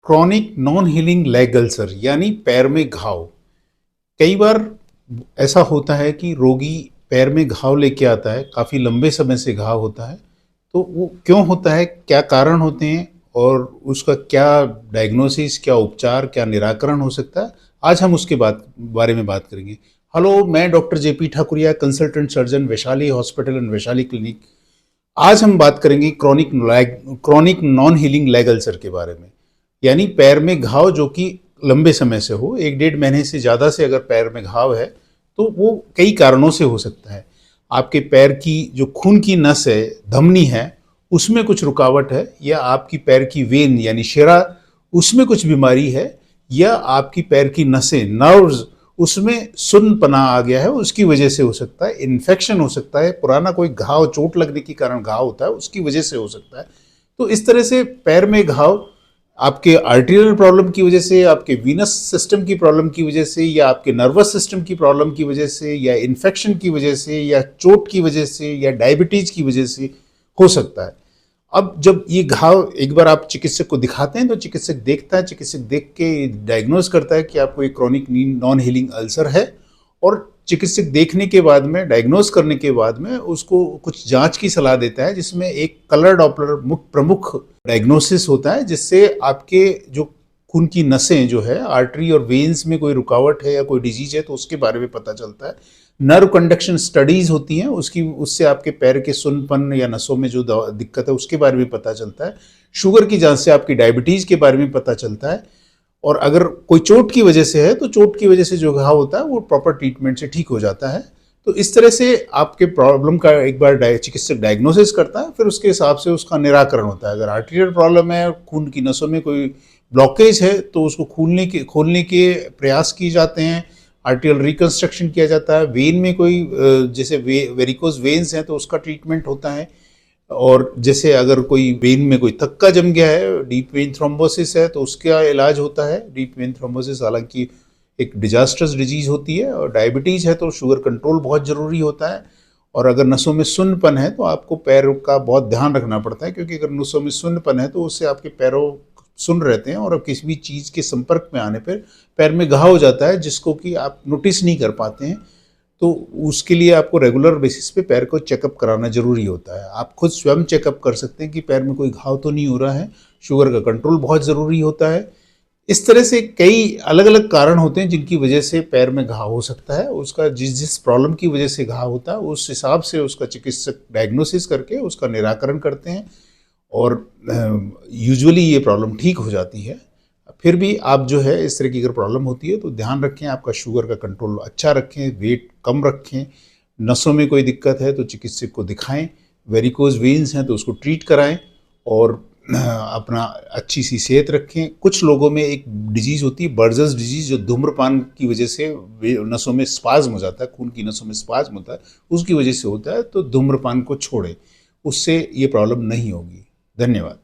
Chronic non healing leg ulcer यानी पैर में घाव। कई बार ऐसा होता है कि रोगी पैर में घाव लेके आता है, काफ़ी लंबे समय से घाव होता है। तो वो क्यों होता है, क्या कारण होते हैं और उसका क्या डायग्नोसिस, क्या उपचार, क्या निराकरण हो सकता है, आज हम उसके बारे में बात करेंगे। हेलो, मैं doctor JP Thakuria, consultant surgeon, Vaishali hospital and Vaishali clinic. आज हम बात करेंगे chronic non healing leg ulcer के बारे में, यानी पैर में घाव जो कि लंबे समय से हो, 1-1.5 महीने से ज़्यादा से अगर पैर में घाव है तो वो कई कारणों से हो सकता है। आपके पैर की जो खून की नस है, धमनी है, उसमें कुछ रुकावट है, या आपकी पैर की वेन यानी शिरा, उसमें कुछ बीमारी है, या आपकी पैर की नसें, नर्व्स, उसमें सुन्नपना आ गया है, उसकी वजह से हो सकता है। इन्फेक्शन हो सकता है, पुराना कोई घाव, चोट लगने के कारण घाव होता है, उसकी वजह से हो सकता है। तो इस तरह से पैर में घाव आपके आर्टेरियल प्रॉब्लम की वजह से, आपके वीनस सिस्टम की प्रॉब्लम की वजह से, या आपके नर्वस सिस्टम की प्रॉब्लम की वजह से, या इन्फेक्शन की वजह से, या चोट की वजह से, या डायबिटीज की वजह से हो सकता है। अब जब ये घाव एक बार आप चिकित्सक को दिखाते हैं तो चिकित्सक देखता है, चिकित्सक देख के डायग्नोज करता है कि आपको एक क्रॉनिक नॉन हीलिंग अल्सर है, और चिकित्सक देखने के बाद में, डायग्नोज करने के बाद में उसको कुछ जांच की सलाह देता है, जिसमें एक कलर डॉपलर प्रमुख डायग्नोसिस होता है, जिससे आपके जो खून की नसें जो है, आर्टरी और वेन्स में कोई रुकावट है या कोई डिजीज है तो उसके बारे में पता चलता है। नर्व कंडक्शन स्टडीज होती हैं, उससे आपके पैर के सुन्नपन या नसों में जो दिक्कत है उसके बारे में पता चलता है। शुगर की जांच से आपकी डायबिटीज के बारे में पता चलता है। और अगर कोई चोट की वजह से है तो चोट की वजह से जो घाव होता है वो प्रॉपर ट्रीटमेंट से ठीक हो जाता है। तो इस तरह से आपके प्रॉब्लम का एक बार चिकित्सक डायग्नोसिस करता है, फिर उसके हिसाब से उसका निराकरण होता है। अगर आर्टेरियल प्रॉब्लम है, खून की नसों में कोई ब्लॉकेज है, तो उसको खोलने के प्रयास किए जाते हैं, आर्टेरियल रिकंस्ट्रक्शन किया जाता है। वेन में कोई जैसे वेरिकोज वेन्स हैं तो उसका ट्रीटमेंट होता है। और जैसे अगर कोई वेन में कोई थक्का जम गया है, डीप वेन थ्रोम्बोसिस है, तो उसका इलाज होता है। डीप वेन थ्रोम्बोसिस हालांकि एक डिजास्टर्स डिजीज होती है, और डायबिटीज है तो शुगर कंट्रोल बहुत ज़रूरी होता है। और अगर नसों में सुन्नपन है तो आपको पैरों का बहुत ध्यान रखना पड़ता है, क्योंकि अगर नसों में सुन्नपन है तो उससे आपके पैरों सुन्न रहते हैं, और अब किसी भी चीज़ के संपर्क में आने पर पैर में घाव हो जाता है, जिसको कि आप नोटिस नहीं कर पाते हैं। तो उसके लिए आपको रेगुलर बेसिस पे पैर को चेकअप कराना ज़रूरी होता है। आप खुद स्वयं चेकअप कर सकते हैं कि पैर में कोई घाव तो नहीं हो रहा है। शुगर का कंट्रोल बहुत ज़रूरी होता है। इस तरह से कई अलग अलग कारण होते हैं जिनकी वजह से पैर में घाव हो सकता है। उसका जिस जिस प्रॉब्लम की वजह से घाव होता है उस हिसाब से उसका चिकित्सक डायग्नोसिस करके उसका निराकरण करते हैं, और यूजुअली ये प्रॉब्लम ठीक हो जाती है। फिर भी आप जो है, इस तरह की अगर प्रॉब्लम होती है तो ध्यान रखें, आपका शुगर का कंट्रोल अच्छा रखें, वेट कम रखें। नसों में कोई दिक्कत है तो चिकित्सक को दिखाएं। वेरिकोज वेन्स हैं तो उसको ट्रीट कराएं, और अपना अच्छी सी सेहत रखें। कुछ लोगों में एक डिजीज़ होती है, बर्जर्स डिजीज़, जो धूम्रपान की वजह से नसों में स्पाज्म हो जाता है, खून की नसों में स्पाज्म होता है, उसकी वजह से होता है। तो धूम्रपान को छोड़ें, उससे ये प्रॉब्लम नहीं होगी। धन्यवाद।